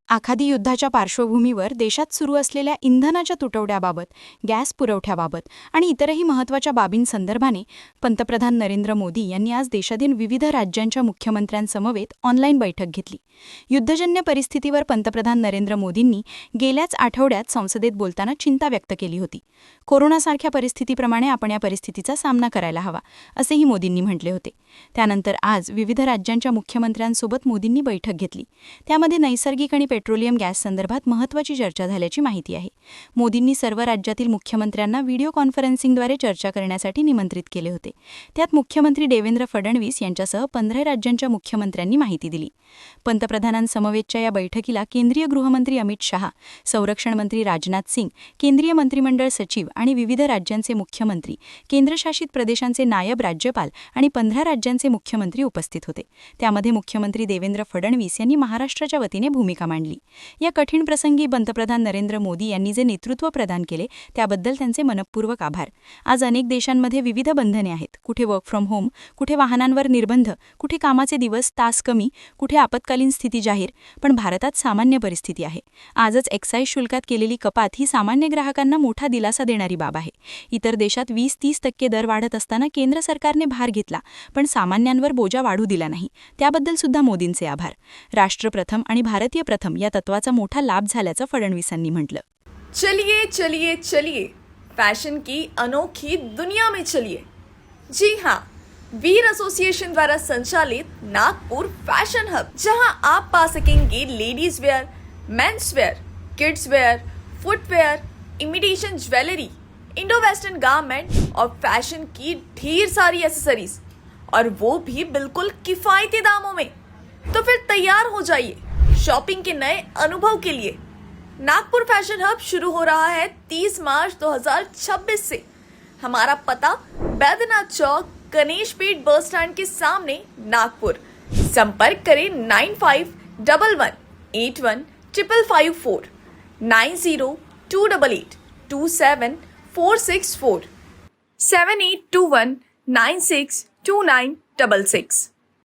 आखाती युद्धाच्या पार्श्वभूमीवर देशात सुरू असलेल्या इंधनाच्या तुटवड्याबाबत, गॅस पुरवठ्याबाबत आणि इतरही महत्त्वाच्या बाबींसंदर्भाने पंतप्रधान नरेंद्र मोदी यांनी आज देशातील विविध राज्यांच्या मुख्यमंत्र्यांसमवेत ऑनलाईन बैठक घेतली. युद्धजन्य परिस्थितीवर पंतप्रधान नरेंद्र मोदींनी गेल्याच आठवड्यात संसदेत बोलताना चिंता व्यक्त केली होती. कोरोनासारख्या परिस्थितीप्रमाणे आपण या परिस्थितीचा सामना करायला हवा, असेही मोदींनी म्हटले होते. त्यानंतर आज विविध राज्यांच्या मुख्यमंत्र्यांसोबत मोदींनी बैठक घेतली. त्यामध्ये नैसर्गिक आणि पेट्रोलियम गॅस संदर्भात महत्त्वाची चर्चा झाल्याची माहिती आहे. मोदींनी सर्व राज्यातील मुख्यमंत्र्यांना व्हिडिओ कॉन्फरन्सिंगद्वारे चर्चा करण्यासाठी निमंत्रित केले होते. त्यात मुख्यमंत्री देवेंद्र फडणवीस यांच्यासह 15 राज्यांच्या मुख्यमंत्र्यांनी माहिती दिली. पंतप्रधानांसमवेतच्या या बैठकीला केंद्रीय गृहमंत्री अमित शहा, संरक्षण मंत्री राजनाथ सिंग, केंद्रीय मंत्रिमंडळ सचिव आणि विविध राज्यांचे मुख्यमंत्री, केंद्रशासित प्रदेशांचे नायब राज्यपाल आणि 15 राज्यांचे मुख्यमंत्री उपस्थित होते. त्यामध्ये मुख्यमंत्री देवेंद्र फडणवीस यांनी महाराष्ट्राच्या वतीने भूमिका मांडली. या कठीण प्रसंगी पंतप्रधान नरेंद्र मोदी यांनी जे नेतृत्व प्रदान केले त्याबद्दल त्यांचे मनपूर्वक आभार. आज अनेक देशांमध्ये विविध बंधने आहेत. कुठे वर्क फ्रॉम होम, कुठे वाहनांवर निर्बंध, कुठे कामाचे दिवस तास कमी, कुठे आपत्कालीन स्थिती जाहीर, पण भारतात सामान्य परिस्थिती आहे. आजच एक्साईज शुल्कात केलेली कपात ही सामान्य ग्राहकांना मोठा दिलासा देणारी बाब आहे. इतर देशात 20-30% दर वाढत असताना केंद्र सरकारने भार घेतला, पण सामान्यांवर बोजा वाढू दिला नाही. त्याबद्दल सुद्धा मोदींचे आभार. राष्ट्र प्रथम आणि भारतीय प्रथम या तत्वाचा मोठा लाभ झाल्याचं फडणवीसांनी म्हटलं. चलिए चलिए चलिए, फैशन की अनोखी दुनिया में चलिए. जी हाँ, वीर एसोसिएशन द्वारा संचालित नागपुर फैशन हब, जहां आप पा सकेंगे ladies wear, men's wear, kids wear, footwear, imitation jewellery, Indo western garment और फैशन की ढेर सारी एसेसरीज, और वो भी बिल्कुल किफायती दामों में. तो फिर तैयार हो जाइए शॉपिंग के नए अनुभव के लिए. नागपुर फैशन हब शुरू हो रहा है 30 मार्च 2026 से. हमारा पता बैद्यनाथ चौक, गणेशपेट बस स्टैंड के सामने, नागपुर. संपर्क करें 9511815554, 9028827464, 7821962966.